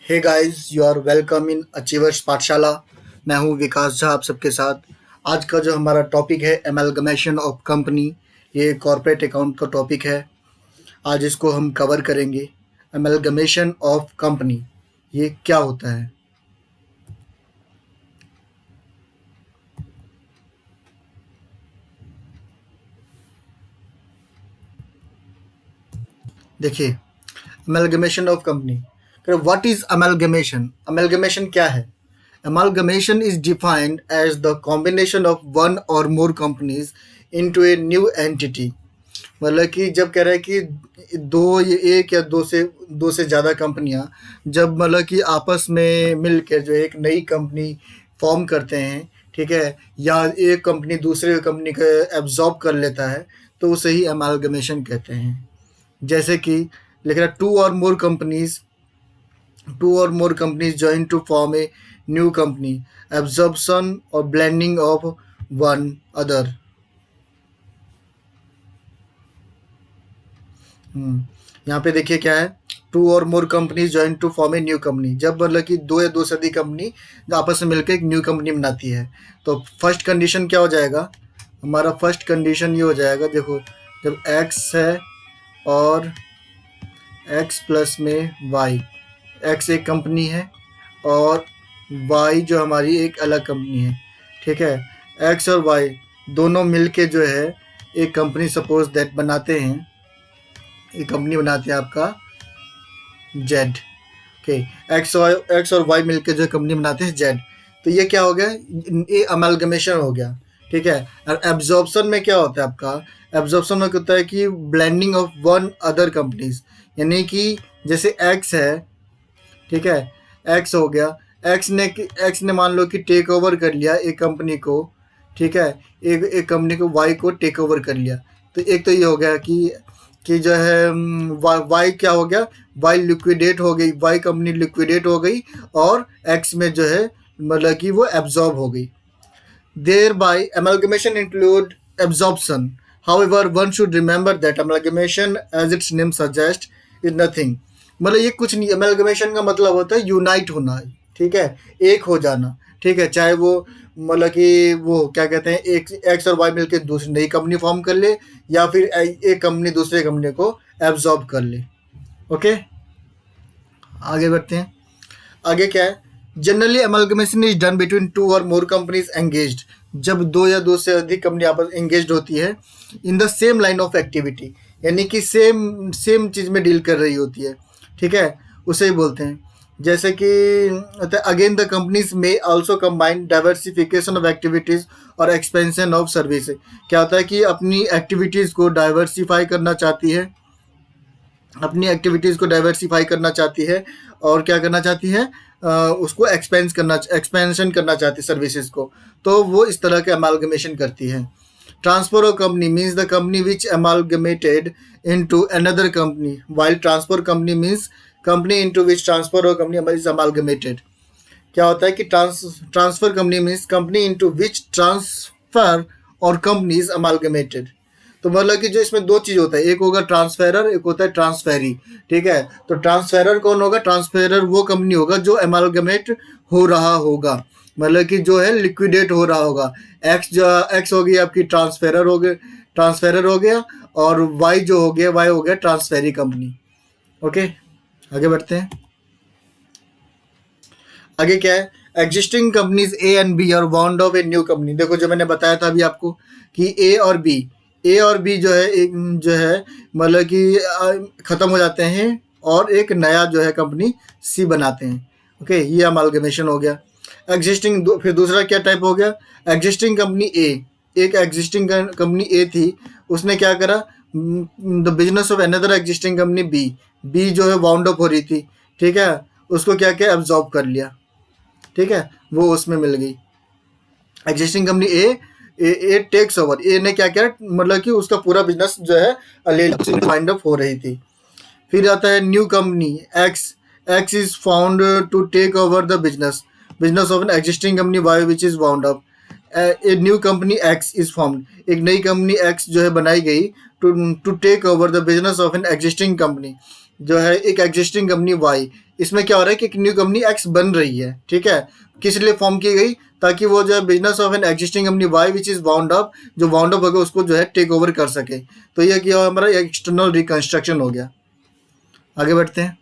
Hey guys, you are welcome in achievers Pathshala. मैं हूं विकास झा आप सबके साथ। आज का जो हमारा टॉपिक है एमलगमेशन ऑफ कंपनी, ये कॉर्पोरेट अकाउंट का टॉपिक है। आज इसको हम कवर करेंगे। एमलगमेशन ऑफ कंपनी ये क्या होता है। देखिए, amalgamation of company. What is amalgamation? Amalgamation क्या है? Amalgamation is defined as the combination of one और more companies into a new entity. मतलब कि जब कह रहा है कि एक या दो से ज़्यादा कंपनियां जब मतलब कि आपस में मिल के जो एक नई कंपनी फॉर्म करते हैं, ठीक है, या एक कंपनी दूसरे कंपनी को एब्जॉर्ब कर लेता है, तो उसे ही अमेलगमेशन कहते हैं। जैसे कि लिख रहा है two or more companies join to form a new company, absorption और ब्लेंडिंग ऑफ वन अदर। यहाँ पे देखिए क्या है, two or more companies join to form a new company. जब मतलब कि दो या दो से अधिक कंपनी आपस में मिलकर एक न्यू कंपनी बनाती है, तो फर्स्ट कंडीशन क्या हो जाएगा? हमारा फर्स्ट कंडीशन ये हो जाएगा, देखो, जब एक्स है और एक्स प्लस में वाई, एक्स एक कंपनी है और वाई जो हमारी एक अलग कंपनी है, ठीक है। एक्स और वाई दोनों मिलके जो है एक कंपनी सपोज दैट बनाते हैं, एक कंपनी बनाते हैं आपका जेड। ओके, एक्स और वाई मिलके जो कंपनी बनाते हैं जेड, तो ये क्या हो गया? ये अमेलगमेशन हो गया, ठीक है। और एब्जॉर्प्शन में क्या होता है आपका? एब्जॉर्प्शन में क्या होता है कि blending of one other companies, यानी कि जैसे एक्स है, ठीक है, एक्स हो गया, एक्स ने मान लो कि टेक ओवर कर लिया एक कंपनी को, ठीक है, एक कंपनी को वाई को टेक ओवर कर लिया। तो एक तो ये हो गया कि जो है वाई क्या हो गया? वाई लिक्विडेट हो गई, वाई कंपनी लिक्विडेट हो गई और एक्स में जो है मतलब कि वो एब्जॉर्ब हो गई। Thereby, amalgamation include absorption. However, one should remember that amalgamation, as its name suggests, is nothing. मतलब ये कुछ नहीं। amalgamation का मतलब होता है यूनाइट होना, ठीक है, एक हो जाना, ठीक है। चाहे वो मतलब कि वो क्या कहते हैं, एक एक्स और वाई मिलकर दूसरी नई कंपनी फॉर्म कर ले, या फिर एक कंपनी दूसरे कंपनी को एब्जॉर्ब कर ले। ओके, आगे बढ़ते हैं। आगे क्या है? Generally amalgamation is done between two or more companies engaged. जब दो या दो से अधिक कंपनी आपस एंगेज्ड होती है in the same line of activity, यानी कि सेम सेम चीज़ में डील कर रही होती है, ठीक है, उसे ही बोलते हैं। जैसे कि अगेन द कंपनीज में also combine diversification of activities और एक्सपेंशन ऑफ सर्विस। क्या होता है कि अपनी एक्टिविटीज़ को डाइवर्सिफाई करना चाहती है, अपनी एक्टिविटीज़ को डाइवर्सिफाई करना चाहती है और क्या करना चाहती है, उसको एक्सपेंशन करना चाहती है सर्विसेज को, तो वो इस तरह के अमालगमेशन करती है। Transfer of company means the company which amalgamated into another company, while transfer company means company into which transfer of company is amalgamated. क्या होता है कि transfer company means company into which transfer और company is amalgamated. तो मतलब कि जो इसमें दो चीज़ होता है, एक होगा ट्रांसफेरर, एक होता है ट्रांसफेरी, ठीक है। तो ट्रांसफेरर कौन होगा? ट्रांसफेरर वो कंपनी होगा जो एमालगमेट हो रहा होगा, मतलब कि जो है लिक्विडेट हो रहा होगा। एक्स हो गई आपकी ट्रांसफेरर हो गया, और वाई जो हो गया, वाई हो गया ट्रांसफेरी कंपनी। ओके, आगे बढ़ते हैं। आगे क्या है? Existing companies A and B और bound of a new company. देखो, जो मैंने बताया था अभी आपको कि ए और बी जो है एक जो है मतलब कि ख़त्म हो जाते हैं और एक नया जो है कंपनी सी बनाते हैं। ओके, ये अमालगमेशन हो गया। फिर दूसरा क्या टाइप हो गया? एग्जिस्टिंग कंपनी ए, एक एग्जिस्टिंग कंपनी ए थी, उसने क्या करा? The business of another existing company B जो है वाउंड अप हो रही थी, ठीक है, उसको क्या किया? एब्जॉर्ब कर लिया, ठीक है, वो उसमें मिल गई। एग्जिस्टिंग कंपनी ए टेक्स ओवर, ए ने क्या किया? मतलब कि उसका पूरा बिजनेस जो है ले वाइंड अप हो रही थी। फिर आता है new company X is found to take over the business of an existing company Y which is wound up. A new company X is found, एक नई कंपनी एक्स जो है बनाई गई to take over the business of an existing company, जो है एक existing company Y, इसमें क्या हो रहा है कि एक न्यू कंपनी एक्स बन रही है, ठीक है। किस लिए फॉर्म की गई, ताकि वो जो है business of an existing company Y which is wound up, जो वाउंड अप होगा उसको जो है टेक ओवर कर सके। तो ये क्या हमारा एक्सटर्नल रिकंस्ट्रक्शन हो गया। आगे बढ़ते हैं।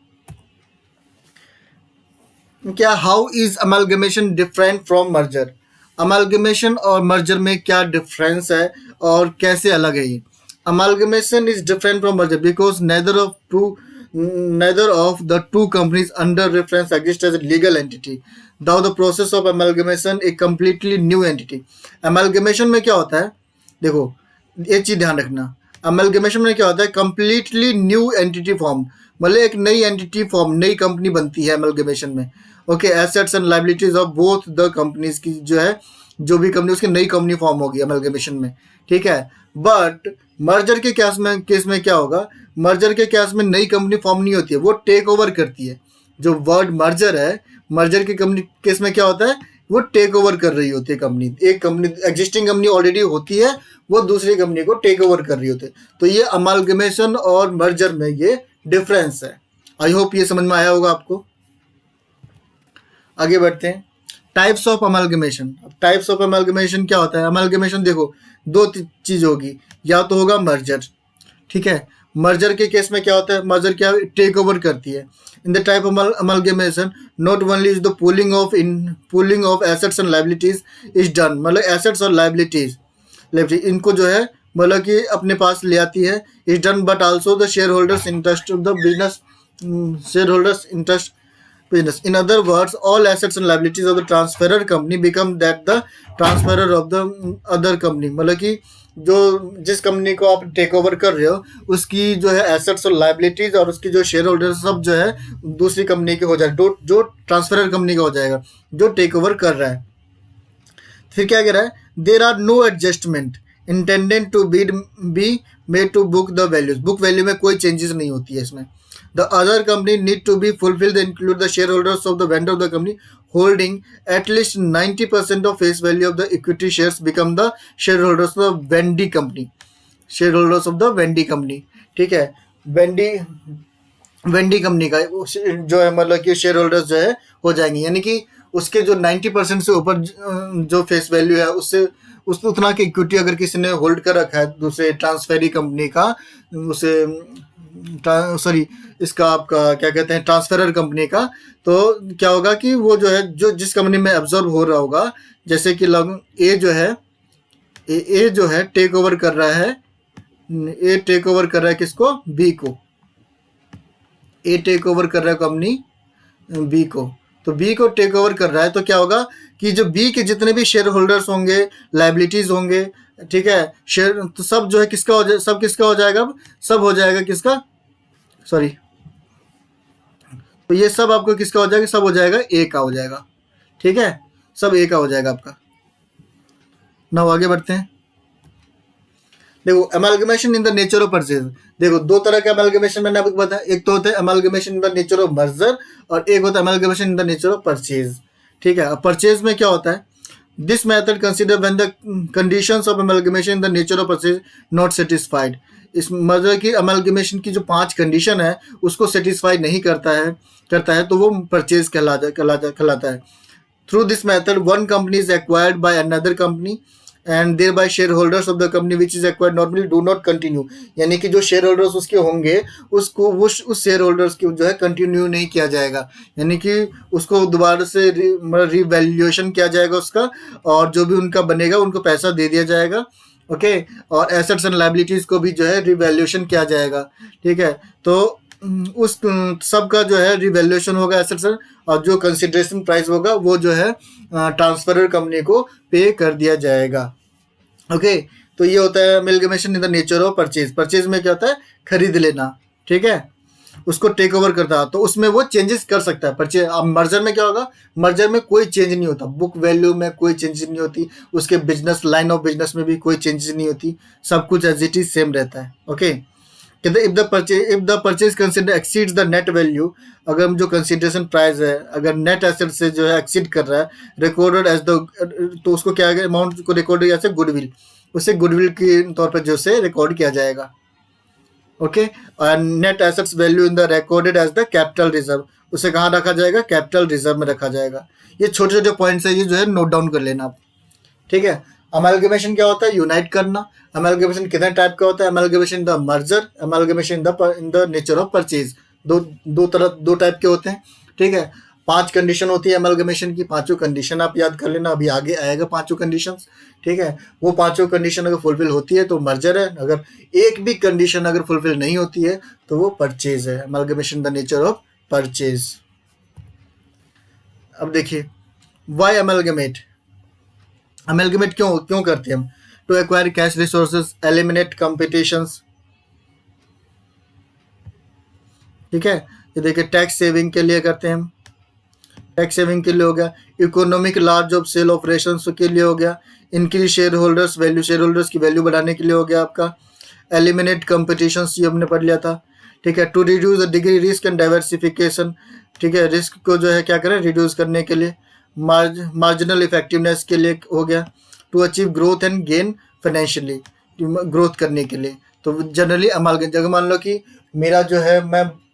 क्या how is amalgamation different from merger, amalgamation और मर्जर में क्या डिफरेंस है और कैसे अलग है ये। Amalgamation is different from merger because neither of the two companies under reference exist as a legal entity. Thou the process of amalgamation a completely new entity. Amalgamation में क्या होता है, देखो एक चीज ध्यान रखना, अमलगमेशन में क्या होता है, कंप्लीटली न्यू एंटिटी फॉर्म, मतलब एक नई एंटिटी फॉर्म, नई कंपनी बनती है अमलगमेशन में। Okay, assets and liabilities of both the companies की जो है, जो भी कंपनी उसकी नई कंपनी फॉर्म होगी अमलगमेशन में, ठीक है। बट मर्जर के केस में क्या होगा, मर्जर के केस में नई कंपनी फॉर्म नहीं होती है, वो टेक ओवर करती है। जो वर्ड मर्जर है, मर्जर के कंपनी केस में क्या होता है, वो टेक ओवर कर रही होती है कंपनी, एक कंपनी एग्जिस्टिंग कंपनी ऑलरेडी होती है, वो दूसरी कंपनी को टेक ओवर कर रही होती है। तो ये अमालगमेशन और मर्जर में ये डिफरेंस है। आई होप ये समझ में आया होगा आपको। आगे बढ़ते हैं। Types of amalgamation. अब टाइप्स ऑफ अमालगमेशन क्या होता है, अमालगमेशन देखो दो चीज होगी, या तो होगा मर्जर, ठीक है। मर्जर के केस में क्या होता है, मर्जर क्या टेक ओवर करती है। In the type of amalgamation not only is the pooling of assets and liabilities is done, मतलब एसेट्स और लायबिलिटीज इनको जो है मतलब कि अपने पास ले आती है, is done, but also the share holders interest of the business, share holders interest business. In other words, all assets and liabilities of the transferor company become that the transferor of the other company. मतलब कि जो जिस company को आप take over कर रहे हो उसकी जो है एसेट्स और लाइबिलिटीज और उसकी जो शेयर होल्डर सब जो है दूसरी कंपनी के हो जाएगा, जो ट्रांसफरर कंपनी का हो जाएगा, जो टेक ओवर कर रहा है। फिर क्या कह रहा है, there are no adjustment intended to be made to book the values, book value में कोई चेंजेस नहीं होती है इसमें। The other company need to be fulfilled include the shareholders of the vendor of the company holding at least 90% of face value of the equity shares become the shareholders of the Vendy company. Shareholders of the Vendy company, ठीक है। Wendy company का जो है मतलब कि share holders जो है हो जाएंगे, यानी कि उसके जो 90% से ऊपर जो फेस वैल्यू है उससे उतना की इक्विटी अगर किसी ने होल्ड कर रखा है दूसरे ट्रांसफेरी कंपनी का, उसे सॉरी इसका आपका क्या कहते हैं ट्रांसफरर कंपनी का, तो क्या होगा कि वो जो है जो जिस कंपनी में एब्जॉर्ब हो रहा होगा, जैसे कि ए जो है ए जो है टेक ओवर कर रहा है, ए टेक ओवर कर रहा है किसको, बी को, ए टेक ओवर कर रहा है कंपनी बी को, तो बी को टेक ओवर कर रहा है, तो क्या होगा कि जो बी के जितने भी शेयर होल्डर्स होंगे, लाइबिलिटीज होंगे, ठीक है, शेयर तो सब जो है किसका हो जाए, सब किसका हो जाएगा, अब सब हो जाएगा किसका, सॉरी, तो ये सब आपको किसका हो जाएगा, सब हो जाएगा ए का हो जाएगा, ठीक है, सब ए का हो जाएगा आपका। ना आगे बढ़ते हैं। देखो amalgamation in the nature of purchase, देखो दो तरह के अमालगमेशन मैंने आपको बताया, एक तो होता है amalgamation in the nature of merger और एक होता है amalgamation in the nature of purchase, ठीक है। अब परचेज में क्या होता है, this method consider when the conditions of amalgamation in the nature of purchase not satisfied, इस मर्जर की अमालगमेशन की जो 5 कंडीशन है उसको सेटिस्फाई नहीं करता है तो वो परचेज कहलाता है। Through this method one company is acquired by another company and thereby share holders of the company which is acquired normally do not continue, यानी कि जो शेयर होल्डर्स उसके होंगे उसको उस शेयर होल्डर्स की जो है कंटिन्यू नहीं किया जाएगा, यानी कि उसको दोबारा से रिवैल्यूएशन किया जाएगा उसका, और जो भी उनका बनेगा उनको पैसा दे दिया जाएगा, ओके, और एसेट्स एंड लायबिलिटीज को भी जो है रिवैल्यूएशन किया जाएगा, ठीक है। तो उस सब का जो है रिवैल्यूएशन होगा एसेट्स, और जो कंसिडरेशन प्राइस होगा वो जो है ट्रांसफरर कंपनी को पे कर दिया जाएगा, ओके। तो ये होता है amalgamation in the nature of purchase. Purchase में क्या होता है, खरीद लेना, ठीक है, उसको टेक ओवर करता है, तो उसमें वो चेंजेस कर सकता है परचेज। अब मर्जर में क्या होगा, मर्जर में कोई चेंज नहीं होता, बुक वैल्यू में कोई चेंजेस नहीं होती, उसके बिजनेस लाइन ऑफ बिजनेस में भी कोई चेंजेस नहीं होती, सब कुछ एज इट इज सेम रहता है, ओके। कहते if the purchase consider exceeds the net value, अगर जो कंसिडरेशन प्राइस है अगर नेट एसेट से जो है एक्सीड कर रहा है, रिकॉर्डेड एज द, तो उसको क्या है अमाउंट को रिकॉर्ड किया गुडविल, उसे गुडविल के तौर पर जो से रिकॉर्ड किया जाएगा। ओके। और net assets value in the recorded as the capital reserve, उसे कहाँ रखा जाएगा, कैपिटल रिजर्व में रखा जाएगा। ये छोटे छोटे पॉइंट्स है, ये जो है नोट डाउन कर लेना आप, ठीक है। अमेलगमेशन क्या होता है, यूनाइट करना। अमेलगमेशन कितने टाइप का होता है, amalgamation the merger, amalgamation in the nature of purchase, दो टाइप के होते हैं, ठीक है। 5 कंडीशन होती है अमेलगमेशन की, पांचों कंडीशन आप याद कर लेना, अभी आगे आएगा पांचों कंडीशंस, ठीक है। वो पांचों कंडीशन अगर फुलफिल होती है तो मर्जर है, अगर एक भी कंडीशन अगर फुलफिल नहीं होती है तो वो परचेज है, amalgamation the nature of purchase. अब देखिए वाई अमेलगमेट, अमेलगमेट क्यों क्यों करते हैं हम, to acquire cash resources, eliminate competitions, ठीक है। ये देखिए टैक्स सेविंग के लिए करते हैं हम, टैक्स सेविंग के लिए हो गया, economic large of sale operation के लिए हो गया, increase shareholders value, shareholders की वैल्यू बढ़ाने के लिए हो गया आपका, एलिमिनेट कंपटीशन, ये हमने पढ़ लिया था, ठीक है। To reduce the degree risk and diversification, ठीक है, रिस्क को जो है क्या करें, रिड्यूस करने के लिए, मार्जिनल इफेक्टिवनेस के लिए हो गया, to achieve growth and gain financially, growth करने के लिए। तो जनरली अमालगम, जगह मान लो कि मेरा जो है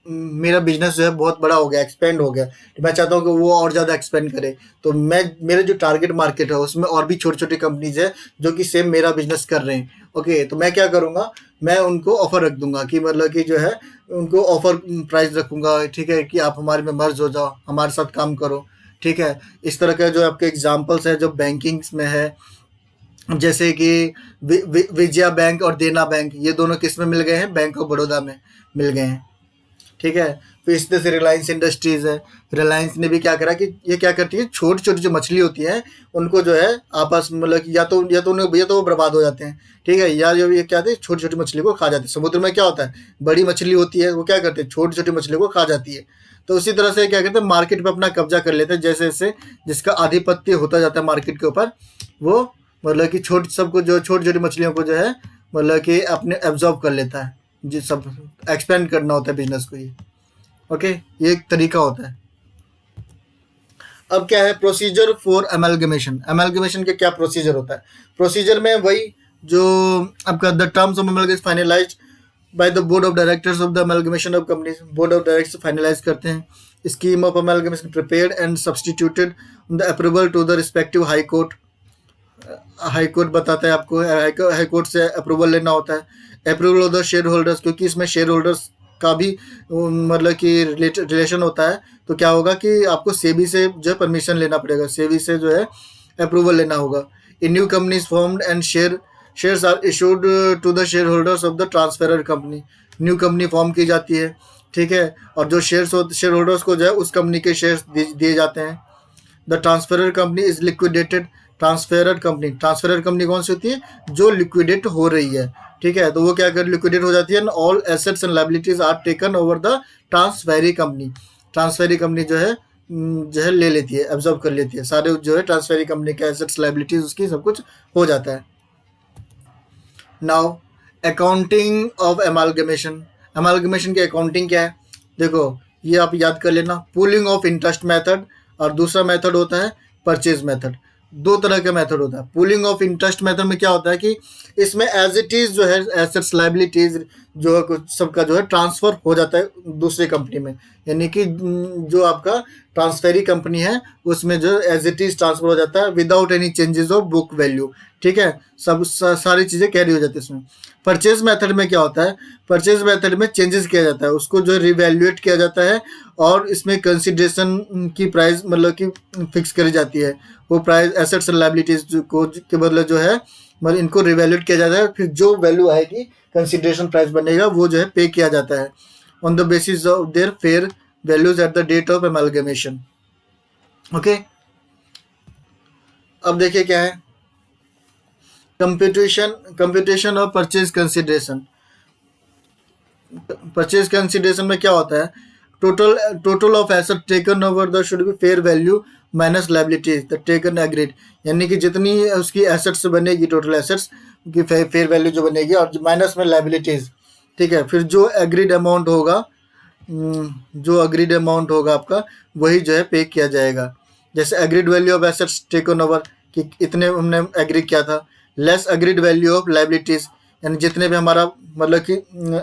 मेरा बिजनेस जो है बहुत बड़ा हो गया, एक्सपेंड हो गया, तो मैं चाहता हूँ कि वो और ज़्यादा एक्सपेंड करे, तो मैं मेरे जो टारगेट मार्केट है उसमें और भी छोटी छोटी कंपनीज है जो कि सेम मेरा बिजनेस कर रहे हैं, ओके। तो मैं क्या करूँगा, मैं उनको ऑफर रख दूंगा कि मतलब कि जो है उनको ऑफर प्राइस रखूंगा, ठीक है, कि आप हमारे में मर्ज हो जाओ, हमारे साथ काम करो, ठीक है। इस तरह का जो आपके एग्जाम्पल्स है जो बैंकिंग्स में है, जैसे कि विजया बैंक और देना बैंक, ये दोनों किस में मिल गए हैं, बैंक ऑफ बड़ौदा में मिल गए हैं, ठीक है। फिर इस तरह से रिलायंस इंडस्ट्रीज है, रिलायंस ने भी क्या करा कि ये क्या करती है, छोटी छोटी जो मछली होती है उनको जो है आपस में मतलब कि या तो वो बर्बाद हो जाते हैं, ठीक है, या जो ये क्या होती है, छोटी छोटी मछली को खा जाती है। समुद्र में क्या होता है, बड़ी मछली होती है वो क्या करते हैं, छोटी छोटी मछली को खा जाती है। तो उसी तरह से क्या करते हैं, मार्केट पे अपना कब्जा कर लेते हैं, जैसे जैसे जिसका आधिपत्य होता जाता है मार्केट के ऊपर, वो मतलब कि सबको जो छोटी छोटी मछलियों को जो है मतलब कि अपने एब्जॉर्ब कर लेता है, जी सब एक्सपेंड करना होता है बिजनेस को ये, ओके। ये एक तरीका होता है। अब क्या है, प्रोसीजर फॉर अमेलगमेशन, अमेलगमेशन के क्या प्रोसीजर होता है, प्रोसीजर में वही जो आपका the terms of amalgamation finalised by the board of directors of the amalgamation of companies, board of directors finalise करते हैं, scheme of amalgamation prepared and substituted the approval to the respective high court, high court बताता है आपको, high court से approval लेना होता है, approval of the share holders, क्योंकि इसमें शेयर होल्डर्स का भी मतलब कि रिलेशन होता है, तो क्या होगा कि आपको सेबी से जो है परमिशन लेना पड़ेगा, सेबी से जो है अप्रूवल लेना होगा। In new companies formed and shares are issued to the share holders of the transferor company, new company form की जाती है, ठीक है, और जो शेयर होल्डर्स को जो है उस कंपनी के शेयर्स दिए जाते हैं। The transferor company is liquidated, transferor company कौन सी होती है, जो लिक्विडेट हो रही है, ठीक है, तो वो क्या कर लिक्विडेट हो जाती है, all assets and liabilities are taken over the transferee company, transferee company जो है ले लेती है, एब्जॉर्ब कर लेती है, सारे जो है ट्रांसफेरी कंपनी के एसेट्स लायबिलिटीज उसकी सब कुछ हो जाता है। नाउ अकाउंटिंग ऑफ एमालगमेशन, एमालगमेशन की अकाउंटिंग क्या है, देखो ये आप याद कर लेना, पूलिंग ऑफ इंटरेस्ट मेथड और दूसरा मेथड होता है परचेज मेथड, दो तरह का मेथड होता है। पूलिंग ऑफ इंटरेस्ट मेथड में क्या होता है कि इसमें एज इट इज जो है एसेट्स लायबिलिटीज जो है कुछ सबका जो है ट्रांसफर हो जाता है दूसरी कंपनी में, यानी कि जो आपका ट्रांसफेरी कंपनी है उसमें जो एज इट इज ट्रांसफर हो जाता है without any changes of book value, ठीक है, सारी चीज़ें कैरी हो जाती है इसमें। परचेज मेथड में क्या होता है, परचेज मेथड में चेंजेस किया जाता है, उसको जो रिवैल्यूएट किया जाता है और इसमें कंसिडरेशन की प्राइस मतलब कि फिक्स करी जाती है, वो प्राइस एसेट्स एंड लायबिलिटीज को के बदले जो है मतलब इनको रिवैल्यूएट किया जाता है, फिर जो वैल्यू आएगी कंसिडरेशन प्राइस बनेगा वो जो है पे किया जाता है on the basis of their fair values at the date of amalgamation, okay. अब देखिए क्या है computation of purchase consideration, purchase consideration में क्या होता है, total of asset taken over the should be fair value minus liabilities the taken agreed, यानी कि जितनी उसकी एसेट्स बनेगी टोटल एसेट्स की फेयर वैल्यू जो बनेगी और माइनस में लायबिलिटीज, ठीक है, फिर जो एग्रीड अमाउंट होगा आपका वही जो है पे किया जाएगा। जैसे agreed value of assets taken over कि इतने हमने एग्री किया था, less agreed value of liabilities यानी जितने भी हमारा मतलब कि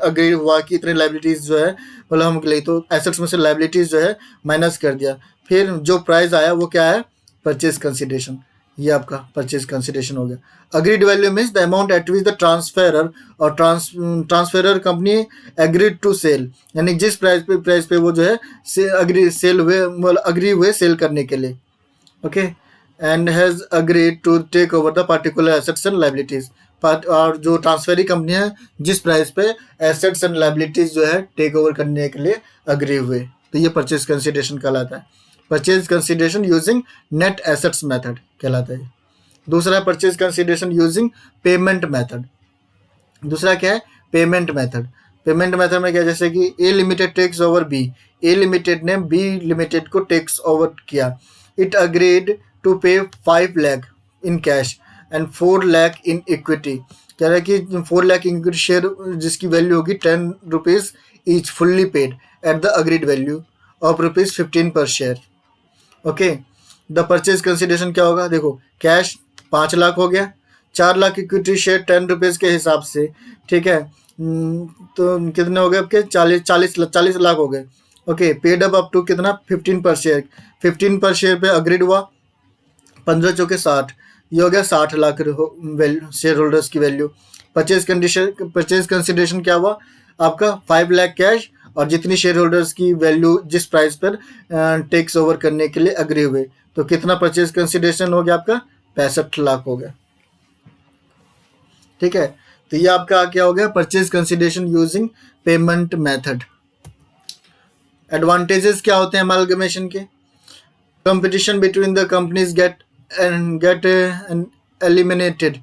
अग्री हुआ कि इतने लाइबिलिटीज़ जो है मतलब हम ले, तो एसेट्स में से लाइबिलिटीज़ जो है माइनस कर दिया। फिर जो प्राइस आया वो क्या है, परचेज कंसिडरेशन। ये आपका परचेज कंसिडरेशन हो गया। Agreed value means the amount at which the transferor और transferor company agreed to sell, यानी जिस प्राइस पे वो जो है अग्री हुए सेल करने के लिए। Okay, and has agreed to take over the particular assets and liabilities. और जो ट्रांसफेरी कंपनी है जिस प्राइस पे एसेट्स एंड लाइबिलिटीज़ जो है टेक ओवर करने के लिए अग्री हुए, तो ये परचेज कंसिडरेशन कहलाता है। Purchase consideration using net assets method कहलाता है। दूसरा है purchase consideration using payment method. दूसरा क्या है, पेमेंट मेथड। पेमेंट मेथड में क्या, जैसे कि ए लिमिटेड टेक्स ओवर बी, ए लिमिटेड ने बी लिमिटेड को टेक्स ओवर किया। इट अग्रीड टू पे 5 lakh in cash and 4 lakh in equity. कह रहा है कि 4 लाख इक्विटी शेयर जिसकी वैल्यू होगी 10 rupees each, fully paid at the agreed value of ₹15 पर share. Okay, the purchase consideration क्या होगा, देखो कैश 5 लाख हो गया, 4 लाख इक्विटी शेयर 10 रुपीज़ के हिसाब से, ठीक है। तो कितने हो गए आपके, 40 लाख हो गए। ओके, पेड अप टू कितना, 15 पर शेयर। 15 पर शेयर पे अग्रीड हुआ, 15 चौके 60, ये हो गया 60 लाख शेयर होल्डर्स की वैल्यू। परचेज कंसिडरेशन क्या हुआ आपका, 5 लाख कैश और जितनी शेयर होल्डर्स की वैल्यू जिस प्राइस पर टेक्स ओवर करने के लिए अग्री हुए, तो कितना परचेज कंसिडरेशन हो गया आपका, 65 लाख हो गया। ठीक है, तो ये आपका क्या हो गया, purchase consideration using payment method. Advantages क्या होते हैं अमालगमेशन के, competition between the companies get eliminated,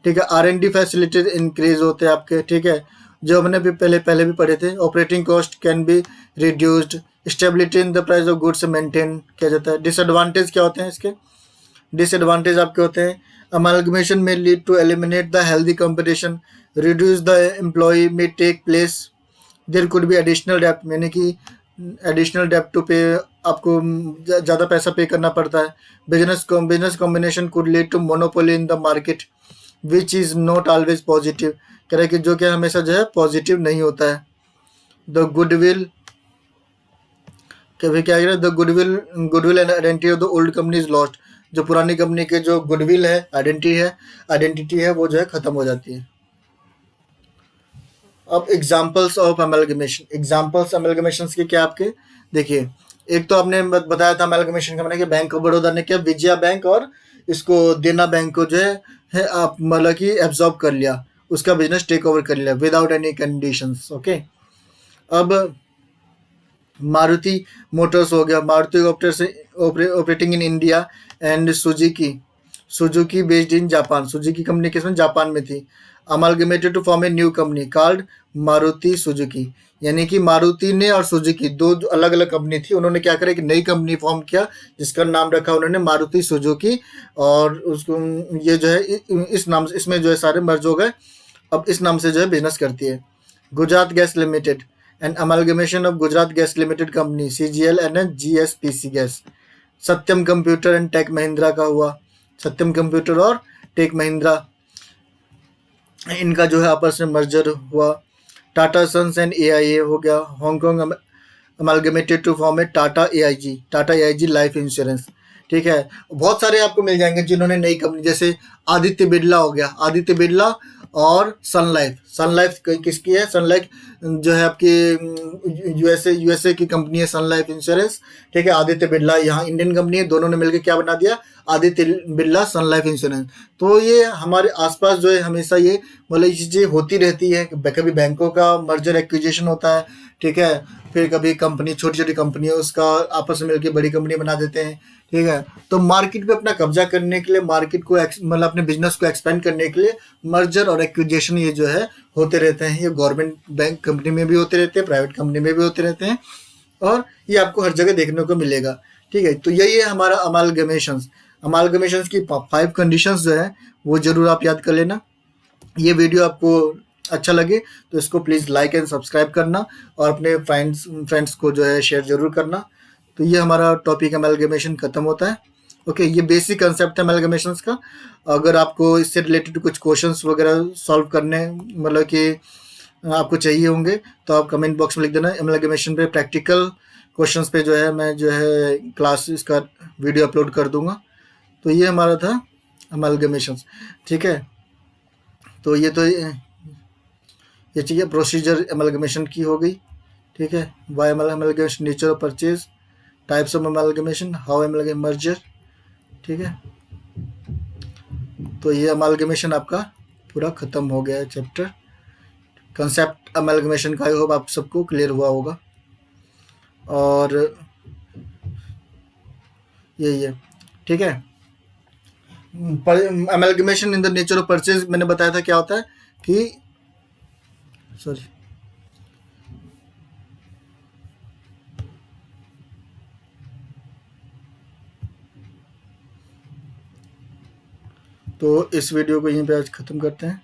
ठीक है। R&D फैसिलिटीज इंक्रीज होते हैं आपके, ठीक है, जो हमने भी पहले भी पढ़े थे। Operating cost can be reduced, stability in the price of goods maintain किया जाता है। डिसएडवांटेज क्या होते हैं इसके, डिसएडवांटेज आपके होते हैं, अमालगमेशन में lead to eliminate the healthy competition, reduce the employ में take place, there could be additional डेप्ट, यानी कि एडिशनल डेप्ट टू पे, आपको ज़्यादा पैसा पे करना पड़ता है। Business combination could lead to monopoly in the market which is not always positive, कह रहे हैं कि जो कि हमेशा जो है पॉजिटिव नहीं होता है। द गुडविल, क्या कह रहे हैं, the goodwill and identity of the old company is lost, जो पुरानी कंपनी के जो गुडविल है, आइडेंटिटी है वो जो है ख़त्म हो जाती है। अब examples of amalgamation, examples amalgamation के क्या आपके, देखिए एक तो आपने बताया था अमेलगमेशन का मैंने कि बैंक ऑफ बड़ौदा ने क्या, विजया बैंक और इसको देना बैंक को जो है आप मतलब कि एब्जॉर्ब कर लिया, उसका बिजनेस टेक ओवर कर लिया विदाउट एनी कंडीशंस। ओके, अब मारुति मोटर्स हो गया, Maruti operating in India and Suzuki based in Japan, Suzuki company किसमें, जापान में थी। Amalgamated to form a new company called Maruti Suzuki, यानी कि मारुति ने और सुजुकी दो अलग अलग कंपनी थी, उन्होंने क्या करा, एक नई कंपनी फॉर्म किया जिसका नाम रखा उन्होंने मारुति सुजुकी, और उसको ये जो है इस नाम से, इसमें जो है सारे मर्ज हो गए, अब इस नाम से जो है बिजनेस करती है। Gujarat gas limited and amalgamation of Gujarat gas limited company CGL and GSPC gas. Satyam computer and tech Mahindra का हुआ, सत्यम कंप्यूटर और टेक महिंद्रा इनका जो है आपस में मर्जर हुआ। टाटा सन्स एंड AIA हो गया, Hong Kong amalgamated to form a Tata AIG Life Insurance, ठीक है। बहुत सारे आपको मिल जाएंगे जिन्होंने नई कंपनी, जैसे आदित्य बिरला हो गया, आदित्य बिरला और सन लाइफ किसकी है, सन लाइफ जो है आपकी यूएसए की कंपनी है सन लाइफ इंश्योरेंस, ठीक है। आदित्य बिरला यहाँ इंडियन कंपनी है, दोनों ने मिलकर क्या बना दिया, आदित्य बिरला सन लाइफ इंश्योरेंस। तो ये हमारे आसपास जो है हमेशा ये मतलब ये चीज़ें होती रहती है, कभी बैंकों का मर्जर एक्विजिशन होता है, ठीक है, फिर कभी कंपनी छोटी छोटी कंपनी है उसका आपस में मिलकर बड़ी कंपनी बना देते हैं, ठीक है। तो मार्केट पे अपना कब्जा करने के लिए, मार्केट को मतलब अपने बिजनेस को एक्सपेंड करने के लिए मर्जर और एक्विजिशन ये जो है होते रहते हैं। ये गवर्नमेंट बैंक कंपनी में भी होते रहते हैं, प्राइवेट कंपनी में भी होते रहते हैं, और ये आपको हर जगह देखने को मिलेगा, ठीक है। तो यही है हमारा अमालगमेशंस की 5 कंडीशंस जो है वो जरूर आप याद कर लेना। ये वीडियो आपको अच्छा लगे तो इसको प्लीज़ लाइक एंड सब्सक्राइब करना, और अपने फ्रेंड्स को जो है शेयर जरूर करना। तो ये हमारा टॉपिक अमालगमेशन खत्म होता है। ओके, ये बेसिक कंसेप्ट है अमेलगमेशंस का। अगर आपको इससे रिलेटेड कुछ क्वेश्चंस वगैरह सॉल्व करने मतलब कि आपको चाहिए होंगे तो आप कमेंट बॉक्स में लिख देना। अमेलगमेशन पे प्रैक्टिकल क्वेश्चंस पे जो है मैं जो है क्लास इसका वीडियो अपलोड कर दूंगा। तो ये हमारा था अमेलगमेशंस, ठीक है। तो ये चीज़ें प्रोसीजर अमेलगमेशन की हो गई, ठीक है। Why amalgamation, nature of purchase, types of amalgamation, how amalgamation merger, ठीक है। तो ये अमालगमेशन आपका पूरा खत्म हो गया है चैप्टर। कंसेप्ट अमालगमेशन का आई होप आप सबको क्लियर हुआ होगा। और यही है, ठीक है। Amalgamation in the nature of purchase मैंने बताया था क्या होता है कि, सॉरी, तो इस वीडियो को यहीं पे आज ख़त्म करते हैं।